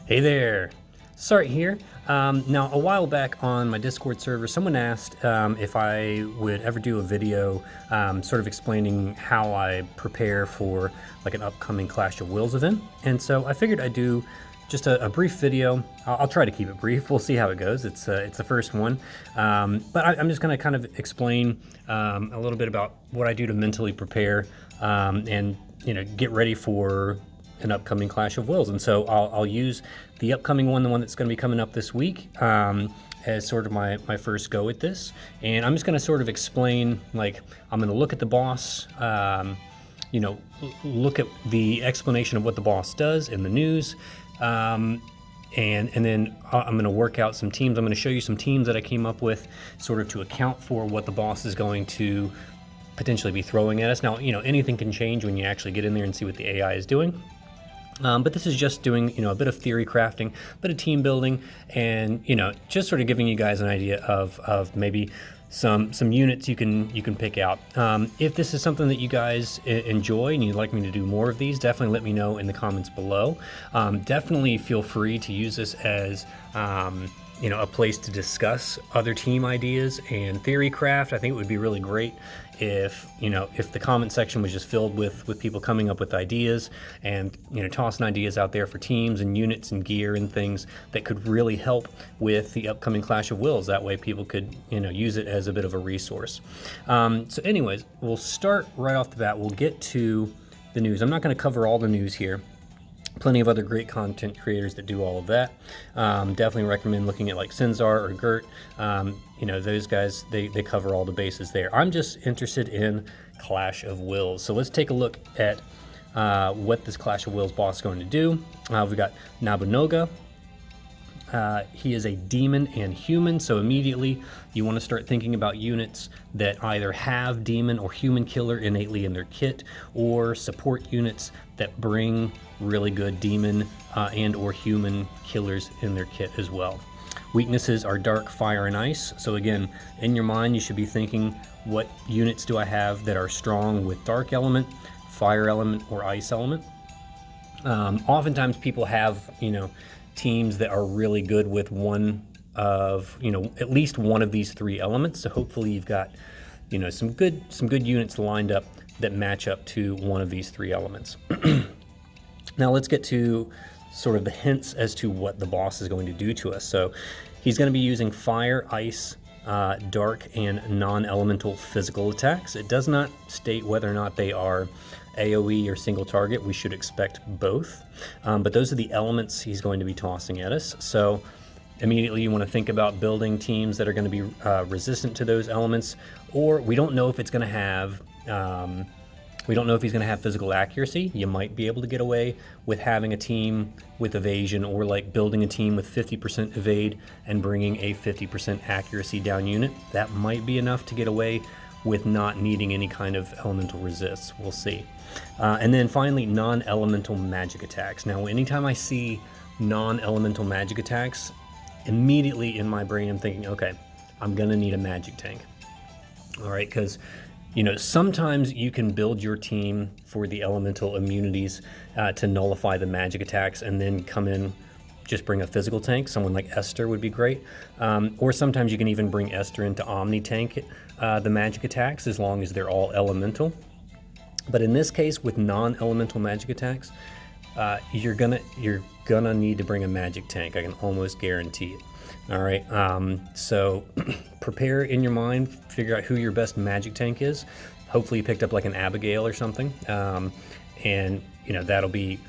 Hey there, Sart here. Now, a while back on my Discord server, someone asked if I would ever do a video sort of explaining how I prepare for like an upcoming Clash of Wills event. And so I figured I'd do just a brief video. I'll try to keep it brief. We'll see how it goes. It's the first one. But I'm just going to kind of explain a little bit about what I do to mentally prepare and, get ready for an upcoming Clash of Wills. And so I'll use the upcoming one, the one that's going to be coming up this week, as sort of my first go at this. And I'm just going to sort of explain, like, I'm going to look at the boss, look at the explanation of what the boss does in the news, and then I'm going to work out some teams. I'm going to show you some teams that I came up with sort of to account for what the boss is going to potentially be throwing at us. Now, anything can change when you actually get in there and see what the AI is doing. But this is just doing, a bit of theory crafting, a bit of team building, and, just sort of giving you guys an idea of maybe some units you can pick out. If this is something that you guys enjoy and you'd like me to do more of these, definitely let me know in the comments below. Definitely feel free to use this as a place to discuss other team ideas and theory craft. I think it would be really great if the comment section was just filled with people coming up with ideas and tossing ideas out there for teams and units and gear and things that could really help with the upcoming Clash of Wills. That way people could use it as a bit of a resource. So anyways, we'll start right off the bat. We'll get to the news. I'm not going to cover all the news here. Plenty of other great content creators that do all of that. Definitely recommend looking at like Sinzar or Gert. Those guys, they cover all the bases there. I'm just interested in Clash of Wills. So let's take a look at what this Clash of Wills boss is going to do. We've got Nabunoga. He is a demon and human, so immediately you want to start thinking about units that either have demon or human killer innately in their kit, or support units that bring really good demon and or human killers in their kit as well. Weaknesses are dark, fire, and ice. So again, in your mind you should be thinking, what units do I have that are strong with dark element, fire element, or ice element? Oftentimes people have teams that are really good with one of at least one of these three elements. So hopefully you've got some good units lined up that match up to one of these three elements. Now let's get to sort of the hints as to what the boss is going to do to us. So he's going to be using fire, ice, dark, and non-elemental physical attacks. It does not state whether or not they are AoE or single target. We should expect both, but those are the elements he's going to be tossing at us. So immediately you want to think about building teams that are going to be resistant to those elements, or we don't know if it's going to have we don't know if he's going to have physical accuracy. You might be able to get away with having a team with evasion, or like building a team with 50% evade and bringing a 50% accuracy down unit. That might be enough to get away with not needing any kind of elemental resists. We'll see. And then finally, non-elemental magic attacks. Now, anytime I see non-elemental magic attacks, immediately in my brain I'm thinking, okay, I'm gonna need a magic tank. All right, because sometimes you can build your team for the elemental immunities to nullify the magic attacks, and then come in, just bring a physical tank. Someone like Esther would be great. Or sometimes you can even bring Esther into Omni tank the magic attacks, as long as they're all elemental. But in this case, with non-elemental magic attacks, you're gonna need to bring a magic tank. I can almost guarantee it. All right, so prepare in your mind, figure out who your best magic tank is. Hopefully you picked up like an Abigail or something, and that'll be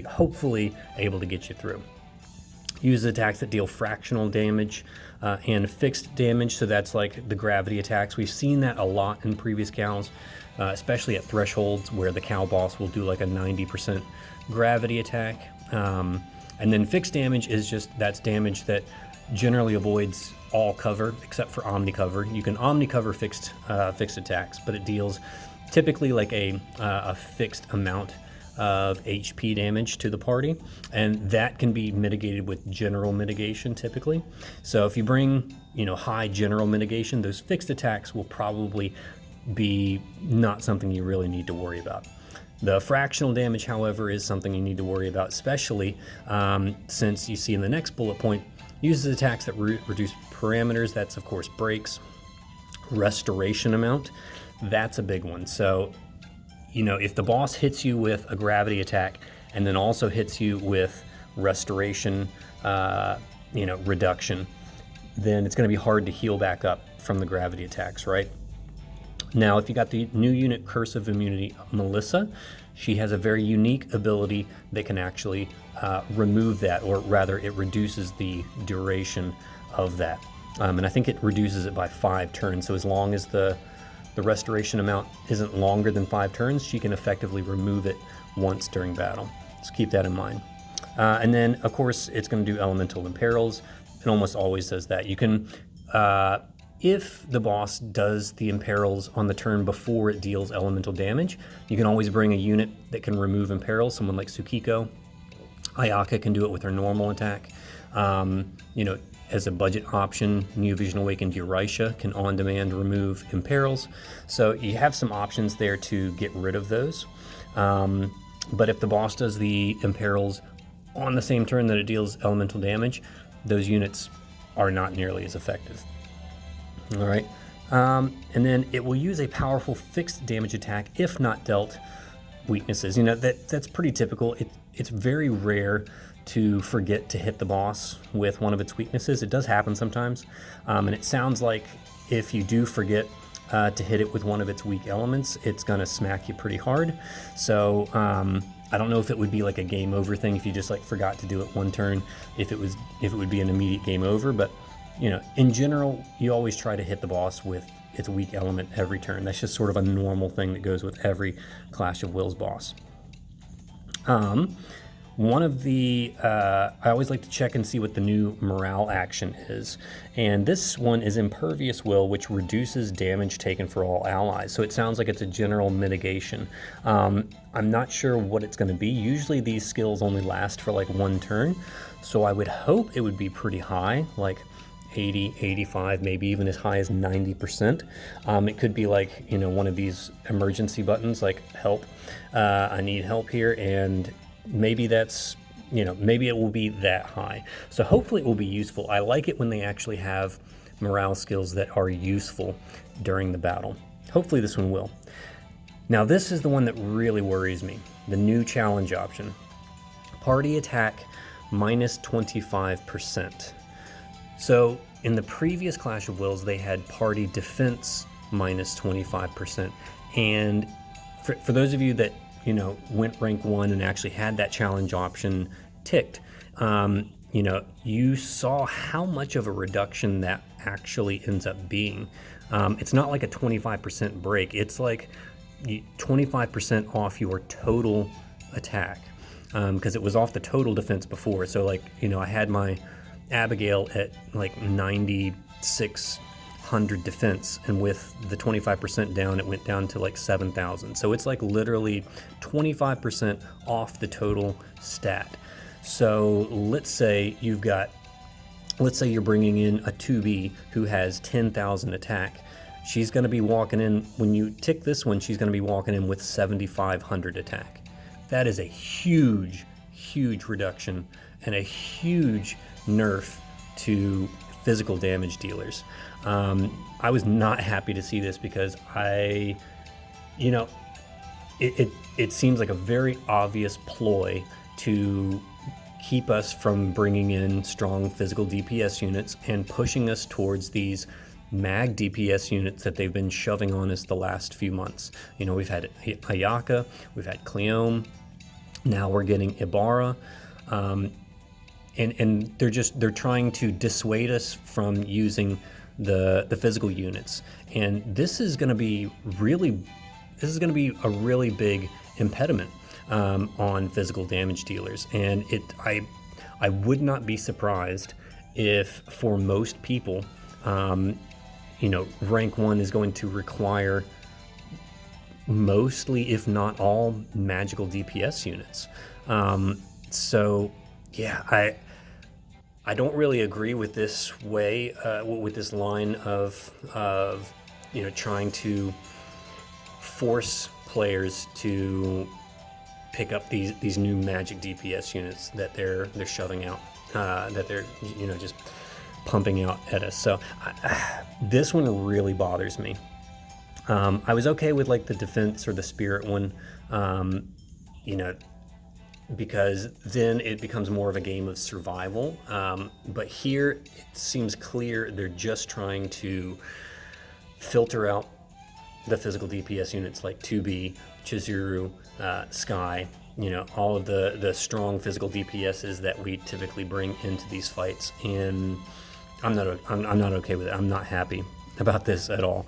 hopefully able to get you through. Use attacks that deal fractional damage and fixed damage, so that's like the gravity attacks. We've seen that a lot in previous cows, especially at thresholds where the cow boss will do like a 90% gravity attack. And then fixed damage is that's damage that generally avoids all cover except for omni cover. You can omni cover fixed attacks, but it deals typically like a fixed amount of HP damage to the party, and that can be mitigated with general mitigation typically. So if you bring high general mitigation, those fixed attacks will probably be not something you really need to worry about. The fractional damage, however, is something you need to worry about, especially since you see in the next bullet point, uses attacks that reduce parameters. That's, of course, breaks. Restoration amount, that's a big one. So, you know, if the boss hits you with a gravity attack and then also hits you with restoration, you know, reduction, then it's going to be hard to heal back up from the gravity attacks, right? Now, if you got the new unit Curse of Immunity, Melissa, she has a very unique ability that can actually remove that, or rather it reduces the duration of that. And I think it reduces it by 5 turns. So as long as the restoration amount isn't longer than 5 turns, she can effectively remove it once during battle. So keep that in mind. And then, of course, it's going to do Elemental Imperils. It almost always does that. You can, if the boss does the Imperils on the turn before it deals elemental damage, you can always bring a unit that can remove Imperils, someone like Tsukiko. Ayaka can do it with her normal attack. You know, as a budget option, New Vision Awakened Euraisha can on-demand remove Imperils. So you have some options there to get rid of those. But if the boss does the Imperils on the same turn that it deals elemental damage, those units are not nearly as effective. All right. And then it will use a powerful fixed damage attack if not dealt weaknesses. You know, that's pretty typical. It's very rare to forget to hit the boss with one of its weaknesses. It does happen sometimes. And it sounds like if you do forget to hit it with one of its weak elements, it's going to smack you pretty hard. So I don't know if it would be like a game over thing if you just like forgot to do it one turn, if it would be an immediate game over. But you know, in general, you always try to hit the boss with its weak element every turn. That's just sort of a normal thing that goes with every Clash of Wills boss. One of the, I always like to check and see what the new morale action is. And this one is Impervious Will, which reduces damage taken for all allies. So it sounds like it's a general mitigation. I'm not sure what it's going to be. Usually these skills only last for like 1 turn. So I would hope it would be pretty high, like 80, 85, maybe even as high as 90%. It could be like, you know, one of these emergency buttons like help, I need help here, and maybe that's, you know, maybe it will be that high. So hopefully it will be useful. I like it when they actually have morale skills that are useful during the battle. Hopefully this one will. Now this is the one that really worries me, the new challenge option. Party attack minus 25%. So in the previous Clash of Wills, they had party defense minus 25%. And for those of you that, you know, went rank 1 and actually had that challenge option ticked, you know, you saw how much of a reduction that actually ends up being. It's not like a 25% break. It's like 25% off your total attack, because it was off the total defense before. So like, you know, I had my Abigail at like 9,600 defense, and with the 25% down, it went down to like 7,000. So it's like literally 25% off the total stat. So let's say you're bringing in a 2B who has 10,000 attack. She's going to be walking in, when you tick this one, she's going to be walking in with 7,500 attack. That is a huge, huge reduction and a huge nerf to physical damage dealers. I was not happy to see this because you know, it seems like a very obvious ploy to keep us from bringing in strong physical DPS units and pushing us towards these mag DPS units that they've been shoving on us the last few months. You know, we've had Ayaka, we've had Cleome, now we're getting Ibarra. And they're trying to dissuade us from using the physical units. And this is going to be a really big impediment on physical damage dealers. And I would not be surprised if for most people, you know, rank 1 is going to require mostly, if not all, magical DPS units. So yeah, I don't really agree with this way, with this line of you know, trying to force players to pick up these new magic DPS units that they're shoving out, that they're just pumping out at us. So this one really bothers me. I was okay with like the defense or the spirit one, because then it becomes more of a game of survival. But here it seems clear they're just trying to filter out the physical DPS units like 2B, Chizuru, Sky, all of the strong physical DPSs that we typically bring into these fights. And I'm not okay with it. I'm not happy about this at all.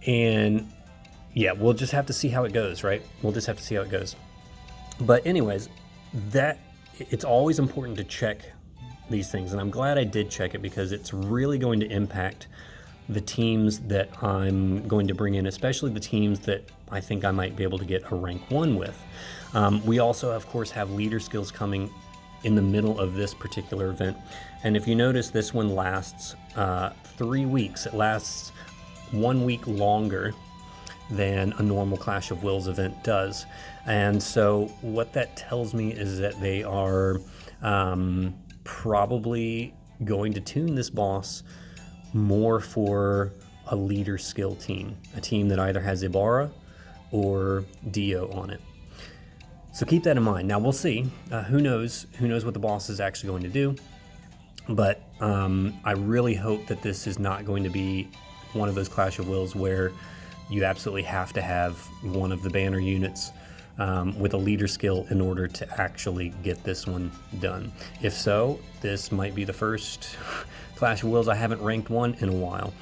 And yeah, we'll just have to see how it goes, right? We'll just have to see how it goes. But anyways, it's always important to check these things, and I'm glad I did check it because it's really going to impact the teams that I'm going to bring in, especially the teams that I think I might be able to get a rank 1 with. We also, of course, have leader skills coming in the middle of this particular event. And if you notice, this one lasts 3 weeks. It lasts 1 week longer than a normal Clash of Wills event does. And so what that tells me is that they are probably going to tune this boss more for a leader skill team, a team that either has Ibarra or Dio on it. So keep that in mind. Now we'll see. Who knows what the boss is actually going to do. But I really hope that this is not going to be one of those Clash of Wills where you absolutely have to have one of the banner units with a leader skill in order to actually get this one done. If so, this might be the first Clash of Wills I haven't ranked 1 in a while,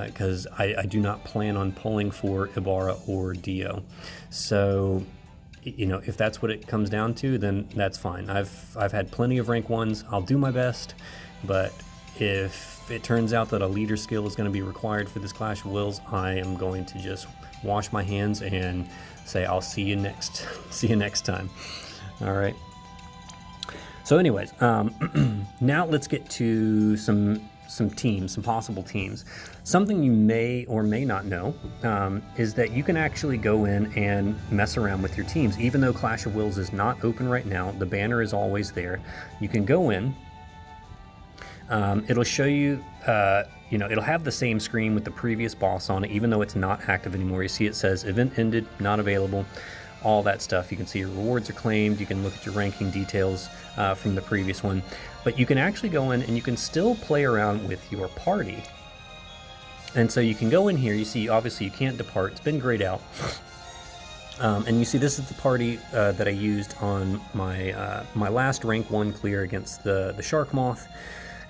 because I do not plan on pulling for Ibarra or Dio. So, if that's what it comes down to, then that's fine. I've had plenty of rank 1s. I'll do my best, but if it turns out that a leader skill is going to be required for this Clash of Wills, I am going to just wash my hands and say I'll see you next time. All right. So anyways, now let's get to some teams, some possible teams. Something you may or may not know is that you can actually go in and mess around with your teams. Even though Clash of Wills is not open right now, the banner is always there. You can go in. It'll show you, it'll have the same screen with the previous boss on it, even though it's not active anymore. You see it says event ended, not available, all that stuff. You can see your rewards are claimed. You can look at your ranking details from the previous one. But you can actually go in and you can still play around with your party. And so you can go in here. You see, obviously, you can't depart. It's been grayed out. And you see this is the party that I used on my my last rank 1 clear against the Shark Moth.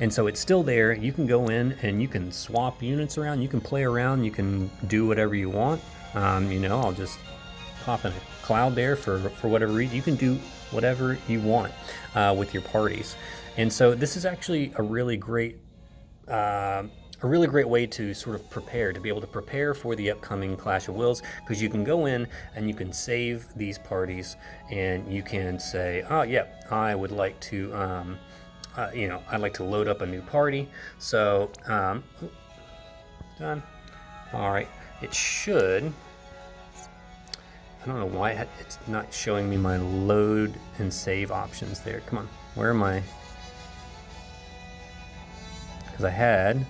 And so it's still there. You can go in and you can swap units around. You can play around. You can do whatever you want. I'll just pop in a cloud there for whatever reason. You can do whatever you want with your parties. And so this is actually a really great way to sort of prepare, to be able to prepare for the upcoming Clash of Wills, because you can go in and you can save these parties and you can say, oh yeah, I would like to I'd like to load up a new party. So, done. All right, it should. I don't know why it's not showing me my load and save options there. Come on, where am I? Because I had a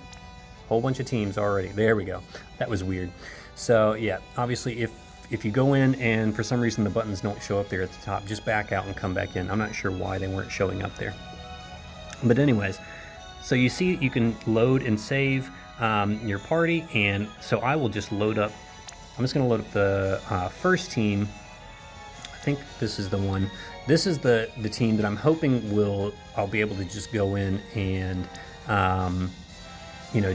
whole bunch of teams already. There we go. That was weird. So yeah, obviously if you go in and for some reason the buttons don't show up there at the top, just back out and come back in. I'm not sure why they weren't showing up there. But anyways, so you see you can load and save your party, and so I will just load up. I'm just going to load up the first team. I think this is the one. This is the team that I'm hoping I'll be able to just go in and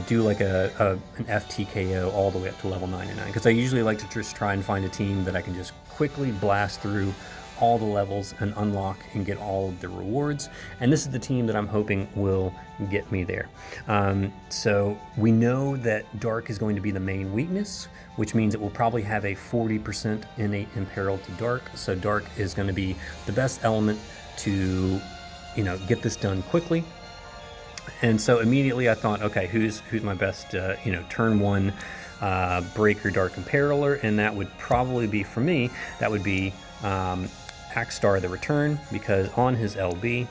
do like an FTKO all the way up to level 99, because I usually like to just try and find a team that I can just quickly blast through all the levels and unlock and get all of the rewards. And this is the team that I'm hoping will get me there. So we know that Dark is going to be the main weakness, which means it will probably have a 40% innate imperil to Dark. So Dark is going to be the best element to, get this done quickly. And so immediately I thought, okay, who's my best, turn 1 Breaker Dark Imperiler, and that would probably be, for me, that would be Axstar the Return, because on his LB,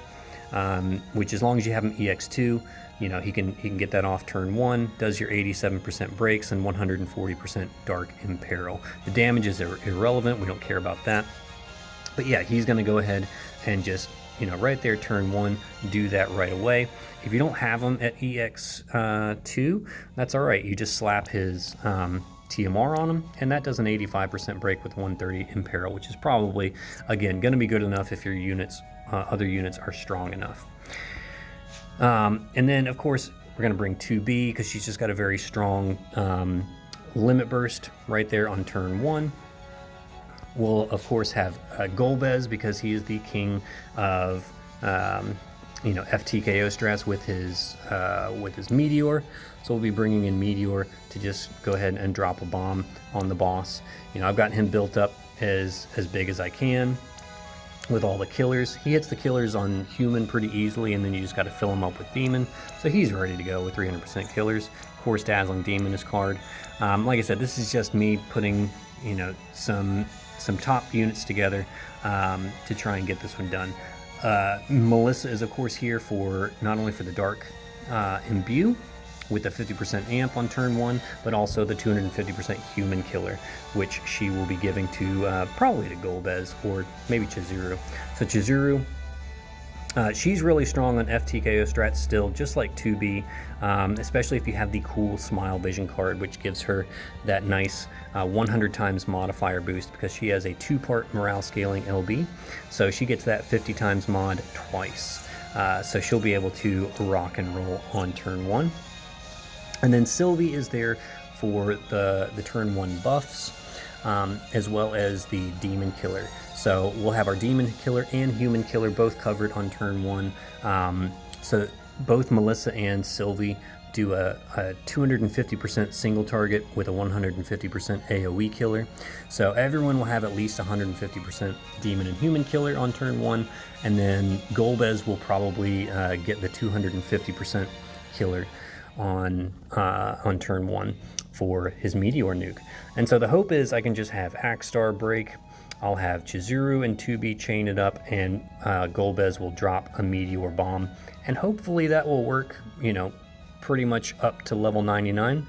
which as long as you have him EX2, you know, he can get that off turn 1, does your 87% breaks and 140% Dark Imperil. The damage is irrelevant, we don't care about that. But yeah, he's going to go ahead and just, you know, right there, turn 1, do that right away. If you don't have him at EX2, that's all right. You just slap his TMR on him, and that does an 85% break with 130 Imperil, which is probably, again, going to be good enough if your units, other units are strong enough. And then, of course, we're going to bring 2B because she's just got a very strong limit burst right there on turn 1. We'll, of course, have Golbez because he is the king of, you know, FTKO strats with his Meteor. So we'll be bringing in Meteor to just go ahead and drop a bomb on the boss. You know, I've gotten him built up as big as I can with all the killers. He hits the killers on human pretty easily, and then you just got to fill him up with demon. So he's ready to go with 300% killers. Of course, Dazzling Demon is card. Like I said, this is just me putting, you know, some top units together to try and get this one done. Melissa is of course here for not only for the Dark Imbue with the 50% amp on turn 1, but also the 250% human killer, which she will be giving to probably to Golbez or maybe Chizuru. So Chizuru, she's really strong on FTKO strats still, just like 2B, especially if you have the cool Smile Vision card, which gives her that nice 100 times modifier boost because she has a 2-part morale scaling LB. So she gets that 50 times mod twice. So she'll be able to rock and roll on turn 1. And then Sylvie is there for the turn 1 buffs, as well as the Demon Killer. So we'll have our Demon Killer and Human Killer both covered on turn 1. So both Melissa and Sylvie do a 250% single target with a 150% AoE killer. So everyone will have at least 150% Demon and Human Killer on turn 1, and then Golbez will probably get the 250% killer on turn 1 for his Meteor nuke. And so the hope is I can just have Axstar break, I'll have Chizuru and 2B chain it up, and Golbez will drop a Meteor bomb, and hopefully that will work, you know, pretty much up to level 99.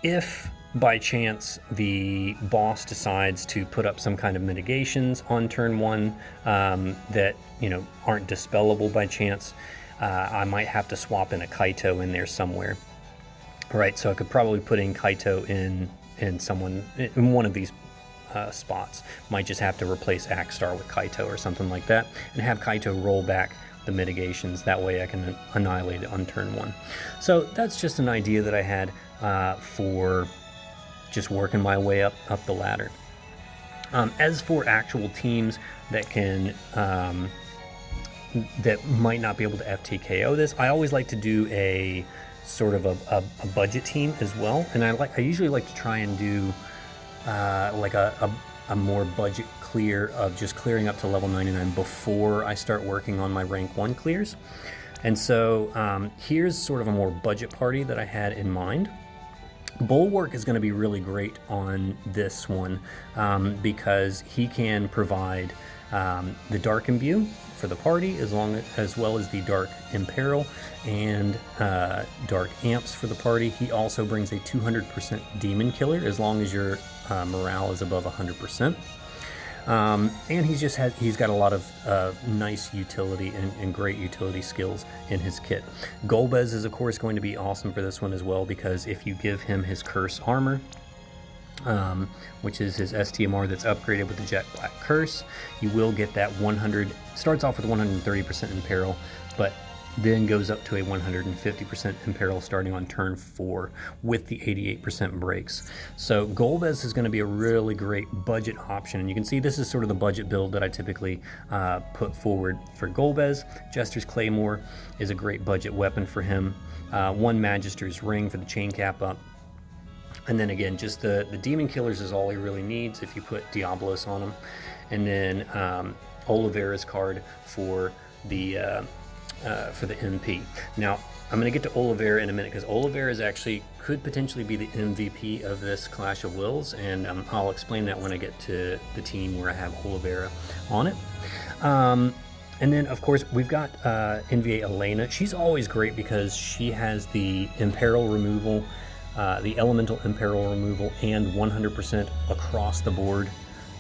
If by chance the boss decides to put up some kind of mitigations on turn 1 that, you know, aren't dispellable by chance, I might have to swap in a Kaito in there somewhere. All right, so I could probably put in Kaito in one of these spots. Might just have to replace Axstar with Kaito or something like that, and have Kaito roll back the mitigations. That way I can annihilate it on turn 1. So that's just an idea that I had for just working my way up the ladder. As for actual teams that can that might not be able to FTKO this, I always like to do a sort of a budget team as well, and I usually like to try and do like a more budget clear of just clearing up to level 99 before I start working on my rank 1 clears. And so here's sort of a more budget party that I had in mind. Bulwark is going to be really great on this one because he can provide the Dark Imbue for the party, as well as the Dark Imperil and Dark Amps for the party. He also brings a 200% Demon Killer as long as your morale is above 100%. And he's got a lot of nice utility and great utility skills in his kit. Golbez is of course going to be awesome for this one as well, because if you give him his Curse armor, which is his STMR that's upgraded with the Jet Black Curse, you will get that 100, starts off with 130% Imperil, but then goes up to a 150% Imperil starting on turn 4 with the 88% breaks. So Golbez is going to be a really great budget option, and you can see this is sort of the budget build that I typically put forward for Golbez. Jester's Claymore is a great budget weapon for him. 1 Magister's Ring for the chain cap up. And then again, just the Demon Killers is all he really needs if you put Diablos on him. And then Olivera's card for the for the MP. Now, I'm going to get to Olivera in a minute, because Olivera is actually could potentially be the MVP of this Clash of Wills, and I'll explain that when I get to the team where I have Olivera on it. And then, of course, we've got NVA Elena. She's always great because she has the Imperil removal, the Elemental Imperil removal, and 100% across the board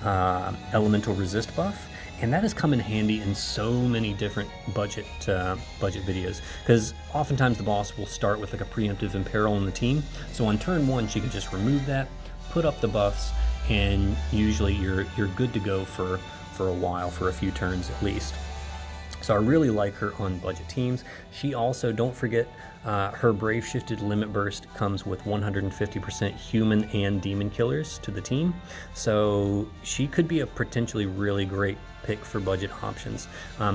Elemental Resist buff. And that has come in handy in so many different budget videos, because oftentimes the boss will start with like a preemptive Imperil in the team. So on turn 1, she can just remove that, put up the buffs, and usually you're good to go for a while, for a few turns at least. So I really like her on budget teams. She also, don't forget, her Brave Shifted Limit Burst comes with 150% human and demon killers to the team. So she could be a potentially really great pick for budget options.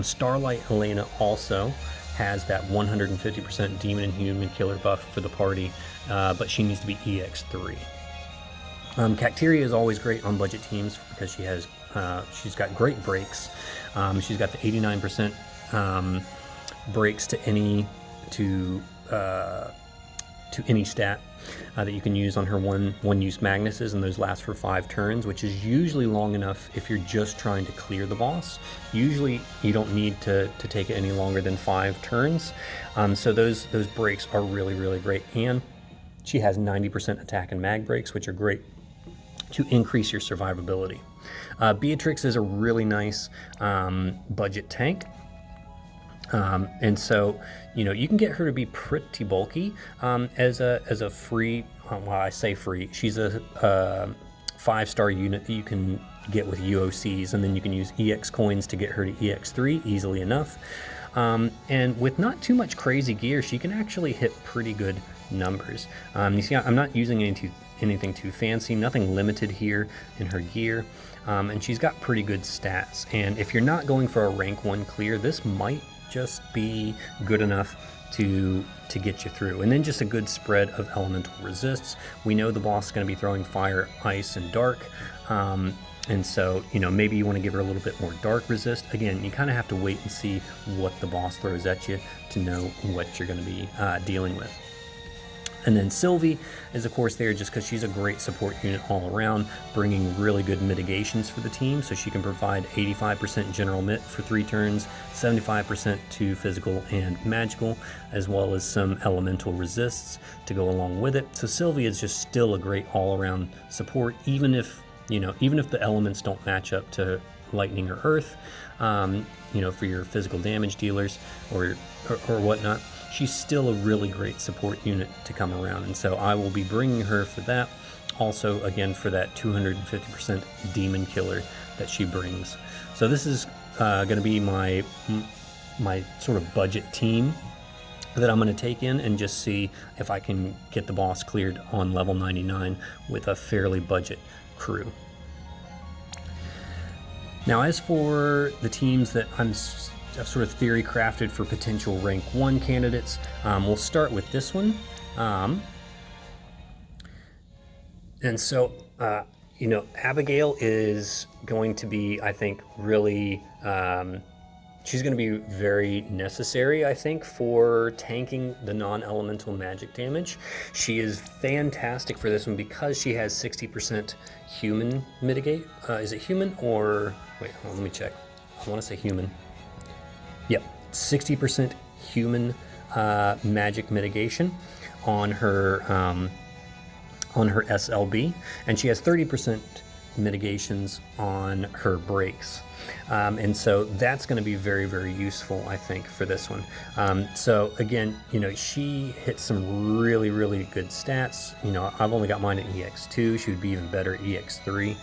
Starlight Elena also has that 150% demon and human killer buff for the party, but she needs to be EX3. Cacteria is always great on budget teams because she's got great breaks. She's got the 89% breaks to any stat that you can use on her one-use Magnuses, and those last for 5 turns, which is usually long enough if you're just trying to clear the boss. Usually you don't need to take it any longer than 5 turns. So those breaks are really, really great, and she has 90% attack and mag breaks, which are great to increase your survivability. Beatrix is a really nice budget tank. And so, you can get her to be pretty bulky as a free, well, I say free, she's a 5-star unit that you can get with UOCs, and then you can use EX coins to get her to EX3 easily enough. And with not too much crazy gear, she can actually hit pretty good numbers. You see, I'm not using anything too fancy, nothing limited here in her gear. And she's got pretty good stats. And if you're not going for a rank 1 clear, this might just be good enough to get you through. And then just a good spread of elemental resists. We know the boss is going to be throwing fire, ice, and dark. And so, maybe you want to give her a little bit more dark resist. Again, you kind of have to wait and see what the boss throws at you to know what you're going to be dealing with. And then Sylvie is, of course, there just because she's a great support unit all around, bringing really good mitigations for the team. So she can provide 85% general mit for 3 turns, 75% to physical and magical, as well as some elemental resists to go along with it. So Sylvie is just still a great all-around support, even if the elements don't match up to lightning or earth, for your physical damage dealers or whatnot. She's still a really great support unit to come around, and so I will be bringing her for that. Also, again, for that 250% demon killer that she brings. So this is going to be my sort of budget team that I'm going to take in and just see if I can get the boss cleared on level 99 with a fairly budget crew. Now, as for the teams that I've sort of theory crafted for potential rank 1 candidates, we'll start with this one. And so, Abigail is going to be, I think, really, she's going to be very necessary, I think, for tanking the non-elemental magic damage. She is fantastic for this one because she has 60% human mitigate. Is it human or, wait, let me check. I want to say human. Yep, 60% human magic mitigation on her SLB, and she has 30% mitigations on her breaks. And so that's going to be very, very useful, I think, for this one. So again, she hits some really, really good stats. I've only got mine at EX2. She would be even better at EX3.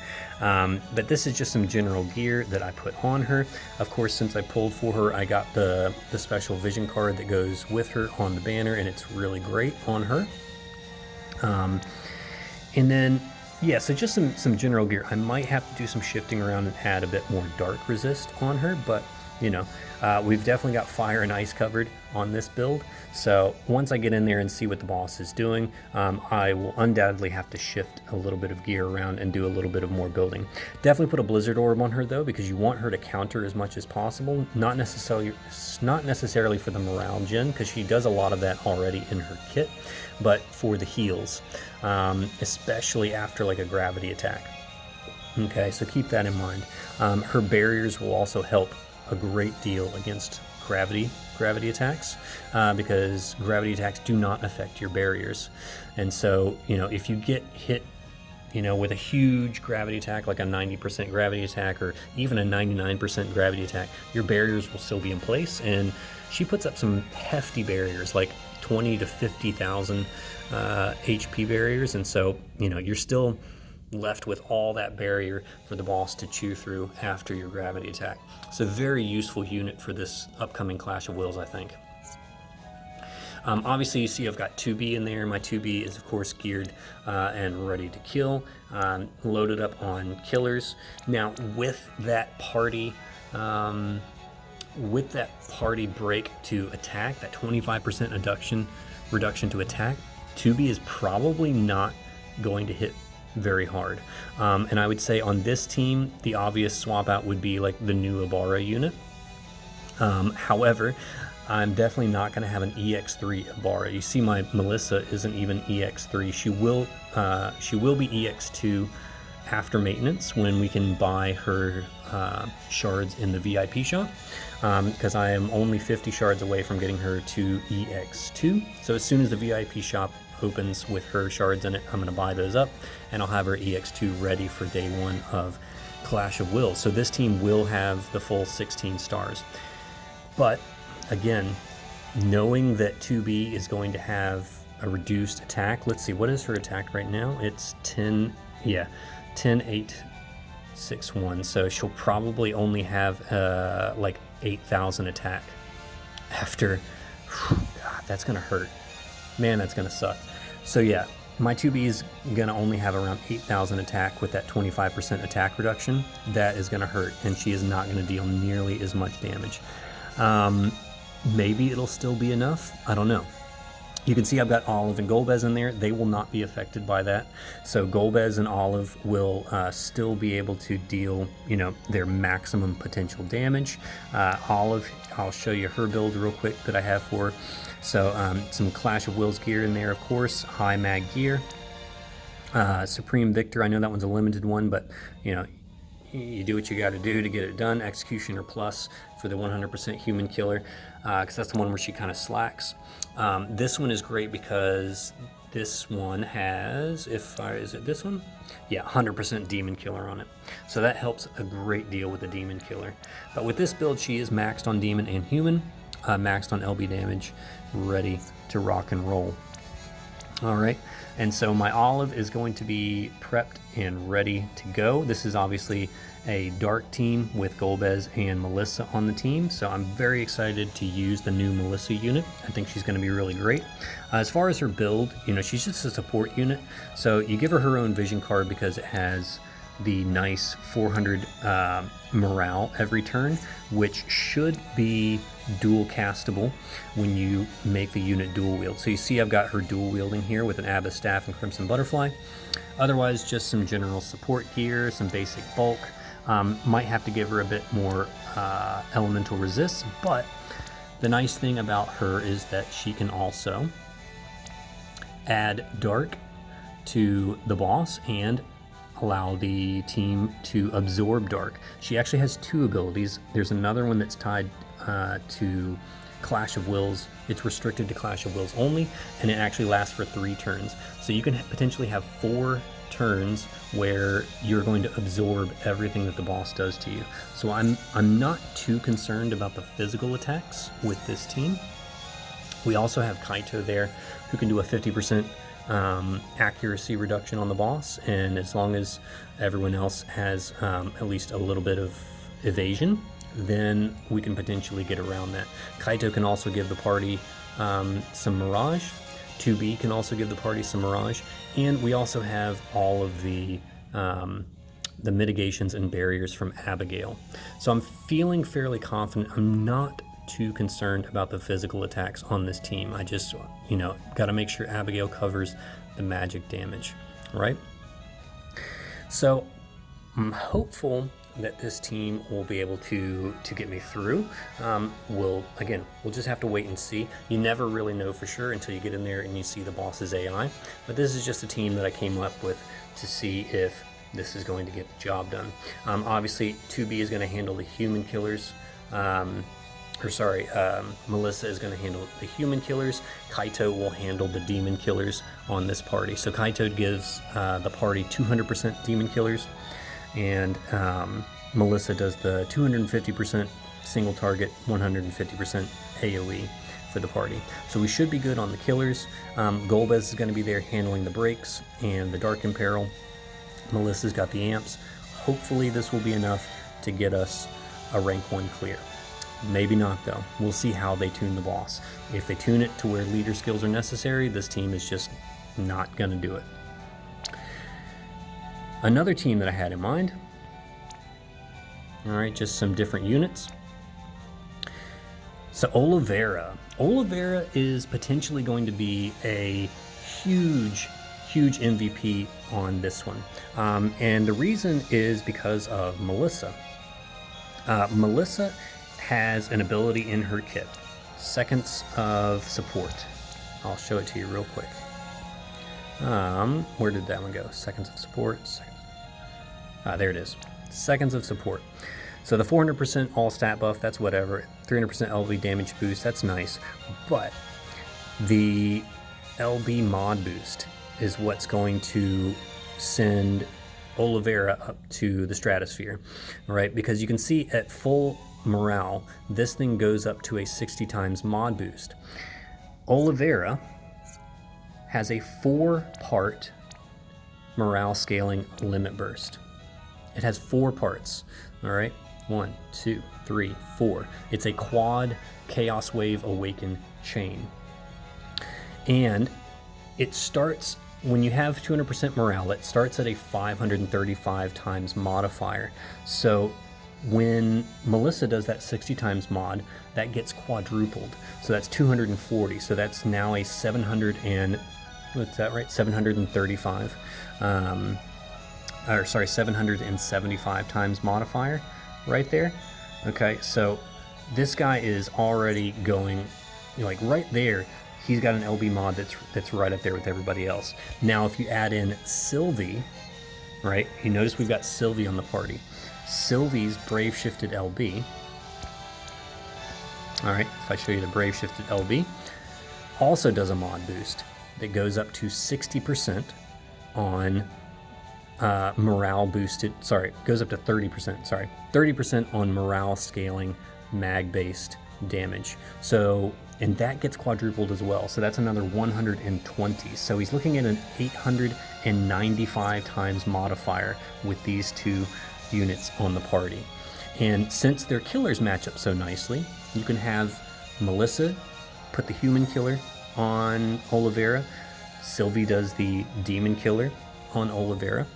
But this is just some general gear that I put on her. Of course, since I pulled for her, I got the special vision card that goes with her on the banner, and it's really great on her. And then, yeah, so just some general gear. I might have to do some shifting around and add a bit more dark resist on her, but you know, we've definitely got fire and ice covered on this build. So once I get in there and see what the boss is doing, I will undoubtedly have to shift a little bit of gear around and do a little bit of more building. Definitely put a blizzard orb on her though, because you want her to counter as much as possible. Not necessarily for the morale gen, because she does a lot of that already in her kit, but for the heals, especially after like a gravity attack. Okay, so keep that in mind. Her barriers will also help a great deal against gravity attacks, because gravity attacks do not affect your barriers. And so, you know, if you get hit, you know, with a huge gravity attack, like a 90% gravity attack or even a 99% gravity attack, your barriers will still be in place. And she puts up some hefty barriers, like 20 to 50,000 HP barriers. And so, you know, you're still left with all that barrier for the boss to chew through after your gravity attack. It's a very useful unit for this upcoming Clash of Wills, I think. Obviously, you see I've got 2B in there. My 2B is, of course, geared and ready to kill, loaded up on killers. Now, with that party break to attack, that 25% reduction to attack, 2B is probably not going to hit very hard. And I would say on this team, the obvious swap out would be like the new Olivera unit. However, I'm definitely not going to have an EX3 Olivera. You see my Melissa isn't even EX3. She will be EX2 after maintenance when we can buy her shards in the VIP shop, because I am only 50 shards away from getting her to EX2. So as soon as the VIP shop opens with her shards in it, I'm going to buy those up and I'll have her EX2 ready for day one of Clash of Wills. So this team will have the full 16 stars. But again, knowing that 2B is going to have a reduced attack, let's see, what is her attack right now? It's 10, 8, 6, 1. So she'll probably only have like 8,000 attack after. God, that's going to hurt. Man, that's going to suck. So yeah, my 2B is going to only have around 8,000 attack with that 25% attack reduction. That is going to hurt, and she is not going to deal nearly as much damage. Maybe it'll still be enough. I don't know. You can see I've got Olive and Golbez in there. They will not be affected by that. So Golbez and Olive will still be able to deal, you know, their maximum potential damage. Olive, I'll show you her build real quick that I have for her. So some Clash of Wills gear in there, of course, high mag gear. Supreme Victor, I know that one's a limited one, but you know, you do what you got to do to get it done. Executioner Plus for the 100% human killer, because that's the one where she kind of slacks. This one is great because this one has, is it this one? Yeah, 100% demon killer on it. So that helps a great deal with the demon killer. But with this build, she is maxed on demon and human, maxed on LB damage, ready to rock and roll. All right, and so my Olive is going to be prepped and ready to go. This is obviously a dark team with Golbez and Melissa on the team, so I'm very excited to use the new Melissa unit. I think she's going to be really great. As far as her build, you know, she's just a support unit, so you give her her own vision card because it has the nice 400 morale every turn, which should be dual castable when you make the unit dual wield. So you see I've got her dual wielding here with an Abbess Staff and Crimson Butterfly. Otherwise, just some general support gear, some basic bulk. Might have to give her a bit more elemental resist, but the nice thing about her is that she can also add dark to the boss and allow the team to absorb dark. She actually has two abilities. There's another one that's tied to Clash of Wills. It's restricted to Clash of Wills only, and it actually lasts for 3 turns. So you can potentially have 4 turns where you're going to absorb everything that the boss does to you. So I'm not too concerned about the physical attacks with this team. We also have Kaito there, who can do a 50% accuracy reduction on the boss, and as long as everyone else has at least a little bit of evasion, then we can potentially get around that. Kaito can also give the party some Mirage. 2B can also give the party some Mirage, and we also have all of the the mitigations and barriers from Abigail. So I'm feeling fairly confident. I'm not too concerned about the physical attacks on this team. I just, got to make sure Abigail covers the magic damage, right? So I'm hopeful that this team will be able to get me through. We'll just have to wait and see. You never really know for sure until you get in there and you see the boss's AI. But this is just a team that I came up with to see if this is going to get the job done. Obviously, 2B is going to handle the human killers. Melissa is going to handle the human killers. Kaito will handle the demon killers on this party. So Kaito gives the party 200% demon killers, and Melissa does the 250% single target, 150% AoE for the party. So we should be good on the killers. Golbez is going to be there handling the breaks and the Dark Imperil. Melissa's got the amps. Hopefully this will be enough to get us a rank 1 clear. Maybe not though. We'll see how they tune the boss. If they tune it to where leader skills are necessary, this team is just not going to do it. Another team that I had in mind. All right, just some different units. So Olivera. Olivera is potentially going to be a huge MVP on this one. And the reason is because of Melissa. Melissa has an ability in her kit, Seconds of Support. I'll show it to you real quick. Where did that one go? Seconds of Support. There it is. Seconds of Support. So the 400% all stat buff, that's whatever. 300% LB damage boost, that's nice. But the LB mod boost is what's going to send Olivera up to the stratosphere, right? Because you can see at full morale, this thing goes up to a 60 times mod boost. Olivera has a 4-part morale scaling limit burst. It has 4 parts, all right? 1, 2, 3, 4. It's a quad Chaos Wave Awaken chain. And it starts, when you have 200% morale, it starts at a 535 times modifier. So when Melissa does that 60 times mod, that gets quadrupled. So that's 240. So that's now a 735. 775 times modifier right there. Okay, so this guy is already going, like right there, he's got an LB mod that's right up there with everybody else. Now, if you add in Sylvie, right, you notice we've got Sylvie on the party. Sylvie's Brave Shifted LB. All right, if I show you the Brave Shifted LB, also does a mod boost that goes up to 60% on morale boosted, goes up to 30%, 30% on morale scaling mag-based damage. So, and that gets quadrupled as well. So that's another 120. So he's looking at an 895 times modifier with these 2 units on the party. And since their killers match up so nicely, you can have Melissa put the human killer on Olivera. Sylvie does the demon killer on Olivera.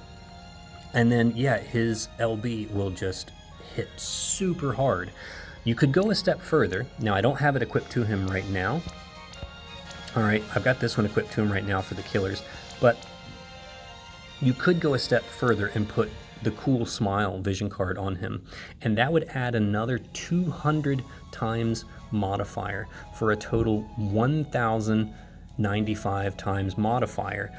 And then, yeah, his LB will just hit super hard. You could go a step further. Now, I don't have it equipped to him right now. All right, I've got this one equipped to him right now for the killers. But you could go a step further and put the Cool Smile vision card on him. And that would add another 200 times modifier for a total 1,095 times modifier.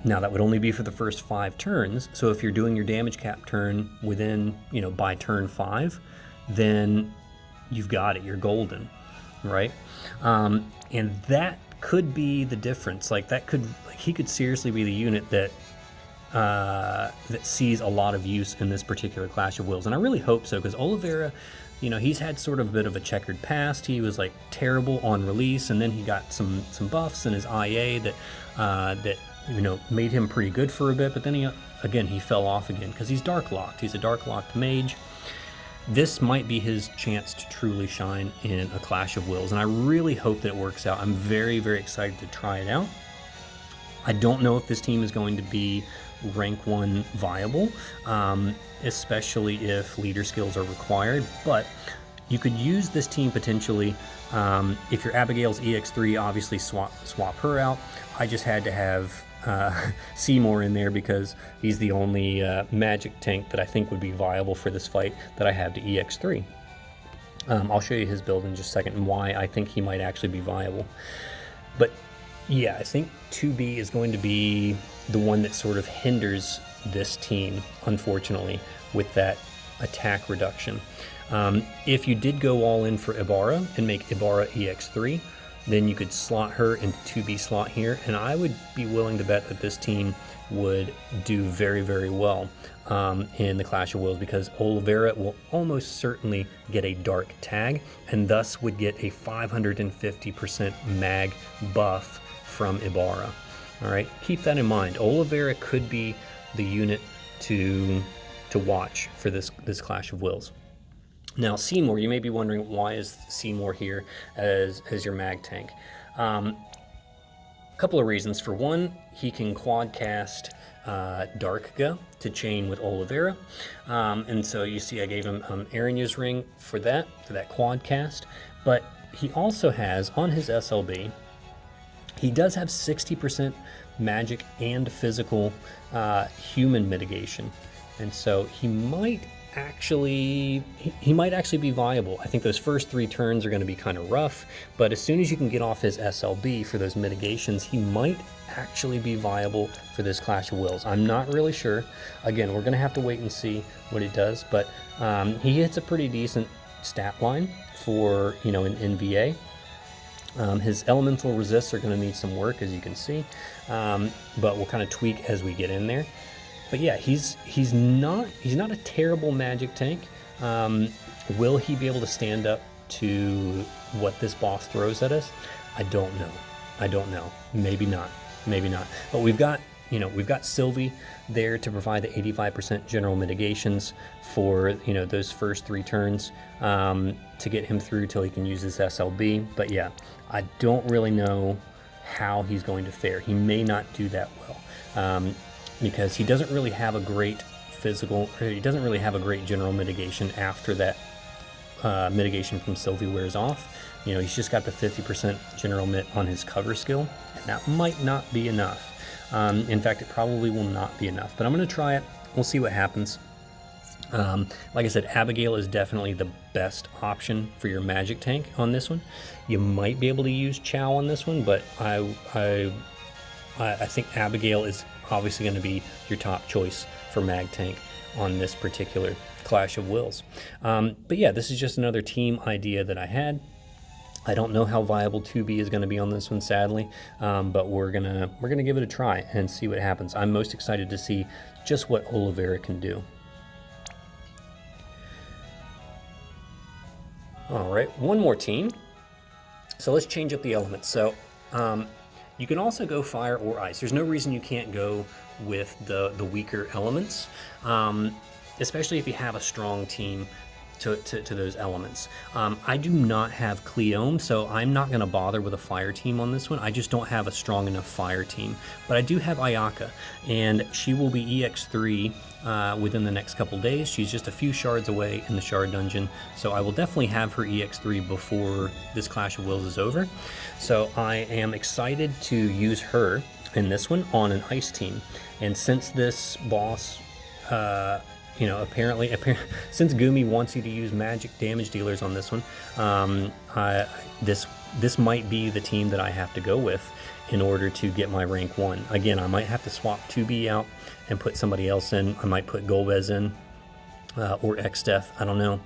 Now, that would only be for the first 5 turns. So if you're doing your damage cap turn within, by turn 5, then you've got it. You're golden, right? And that could be the difference. He could seriously be the unit that sees a lot of use in this particular Clash of Wills. And I really hope so, because Olivera, he's had sort of a bit of a checkered past. He was terrible on release, and then he got some buffs in his IA that made him pretty good for a bit, but then he fell off again because he's dark locked. He's a dark locked mage. This might be his chance to truly shine in a Clash of Wills, and I really hope that it works out. I'm very, very excited to try it out. I don't know if this team is going to be rank 1 viable, especially if leader skills are required. But you could use this team potentially. If your Abigail's EX3, obviously swap her out. I just had to have Seymour in there because he's the only magic tank that I think would be viable for this fight that I have to EX3. I'll show you his build in just a second and why I think he might actually be viable. But yeah, I think 2B is going to be the one that sort of hinders this team, unfortunately, with that attack reduction. If you did go all in for Ibarra and make Ibarra EX3, then you could slot her into 2B slot here, and I would be willing to bet that this team would do very, very well in the Clash of Wills, because Olivera will almost certainly get a dark tag and thus would get a 550% mag buff from Ibarra. All right, keep that in mind. Olivera could be the unit to watch for this Clash of Wills. Now, Seymour, you may be wondering, why is Seymour here as your mag tank? A couple of reasons. For one, he can quad cast Darkga to chain with Olivera, and so you see I gave him Aranya's Ring for that quad cast. But he also has on his SLB, he does have 60% magic and physical human mitigation, and so he might actually be viable. I think those first 3 turns are going to be kind of rough, but as soon as you can get off his SLB for those mitigations, he might actually be viable for this Clash of Wills. I'm not really sure. Again, we're going to have to wait and see what he does, but he hits a pretty decent stat line for, you know, an NVA. His elemental resists are going to need some work, as you can see, but we'll kind of tweak as we get in there. But yeah, he's not a terrible magic tank. Will he be able to stand up to what this boss throws at us? I don't know. Maybe not. But we've got Sylvie there to provide the 85% general mitigations for, you know, those first 3 turns to get him through till he can use his SLB. But yeah, I don't really know how he's going to fare. He may not do that well. Because he doesn't really have a great general mitigation after that mitigation from Sylvie wears off. You know, he's just got the 50% general mit on his cover skill, and that might not be enough. In fact, it probably will not be enough, but I'm going to try it. We'll see what happens. Like I said, Abigail is definitely the best option for your magic tank on this one. You might be able to use Chow on this one, but I think Abigail is obviously going to be your top choice for mag tank on this particular Clash of Wills. But yeah, this is just another team idea that I had. I don't know how viable 2B is going to be on this one, sadly, but we're gonna give it a try and see what happens. I'm most excited to see just what Olivera can do. All right, one more team. So let's change up the elements. So you can also go fire or ice. There's no reason you can't go with the weaker elements, especially if you have a strong team to those elements. I do not have Cleome, so I'm not going to bother with a fire team on this one. I just don't have a strong enough fire team. But I do have Ayaka, and she will be EX3 within the next couple days. She's just a few shards away in the shard dungeon, so I will definitely have her EX3 before this Clash of Wills is over. So I am excited to use her in this one on an ice team. And since this boss, you know, apparently, since Gumi wants you to use magic damage dealers on this one, this might be the team that I have to go with in order to get my rank 1. Again, I might have to swap 2B out and put somebody else in. I might put Golbez in, or X-Death, I don't know.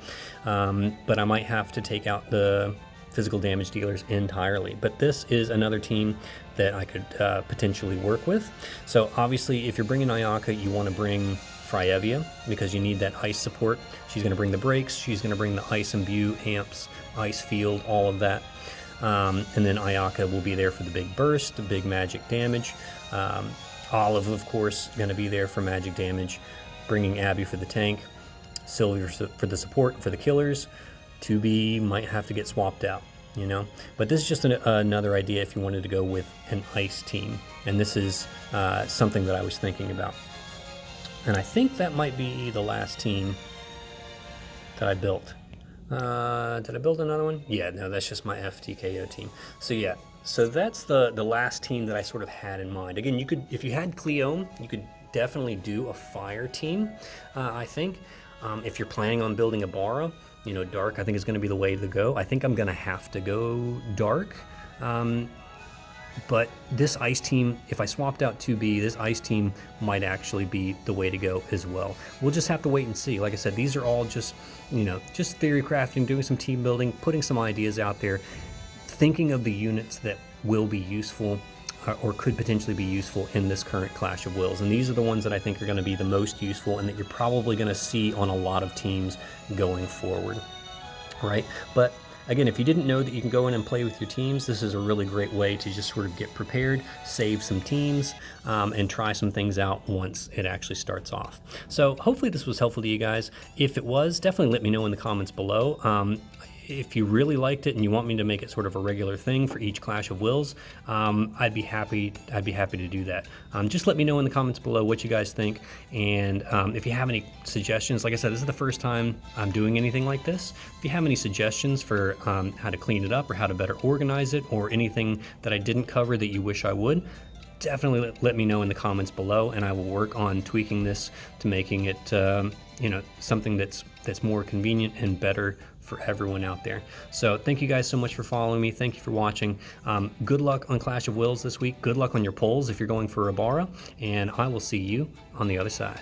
But I might have to take out the physical damage dealers entirely. But this is another team that I could potentially work with. So obviously, if you're bringing Ayaka, you want to bring Fryevia, because you need that ice support. She's going to bring the breaks, she's going to bring the ice imbue, amps, ice field, all of that. And then Ayaka will be there for the big burst, the big magic damage. Olive, of course, going to be there for magic damage, bringing Abby for the tank, Sylvia for the support, for the killers. 2B might have to get swapped out, you know. But this is just another idea if you wanted to go with an ice team. And this is something that I was thinking about. And I think that might be the last team that I built. Did I build another one? Yeah, no, that's just my FTKO team. So yeah, so that's the last team that I sort of had in mind. Again, you could, if you had Cleome, you could definitely do a fire team, I think. If you're planning on building a Bara, you know, dark I think is going to be the way to go. I think I'm going to have to go dark. But this ice team, if I swapped out 2B, this ice team might actually be the way to go as well. We'll just have to wait and see. Like I said, these are all just, you know, just theory crafting, doing some team building, putting some ideas out there, thinking of the units that will be useful or could potentially be useful in this current Clash of Wills. And these are the ones that I think are going to be the most useful and that you're probably going to see on a lot of teams going forward, right? But again, if you didn't know that you can go in and play with your teams, this is a really great way to just sort of get prepared, save some teams, and try some things out once it actually starts off. So hopefully this was helpful to you guys. If it was, definitely let me know in the comments below. If you really liked it and you want me to make it sort of a regular thing for each Clash of Wills, I'd be happy to do that. Just let me know in the comments below what you guys think, and if you have any suggestions. Like I said, this is the first time I'm doing anything like this. If you have any suggestions for how to clean it up or how to better organize it, or anything that I didn't cover that you wish I would, definitely let me know in the comments below, and I will work on tweaking this to making it you know, something that's more convenient and better for everyone out there. So thank you guys so much for following me. Thank you for watching. Good luck on Clash of Wills this week. Good luck on your polls if you're going for a Bara, and I will see you on the other side.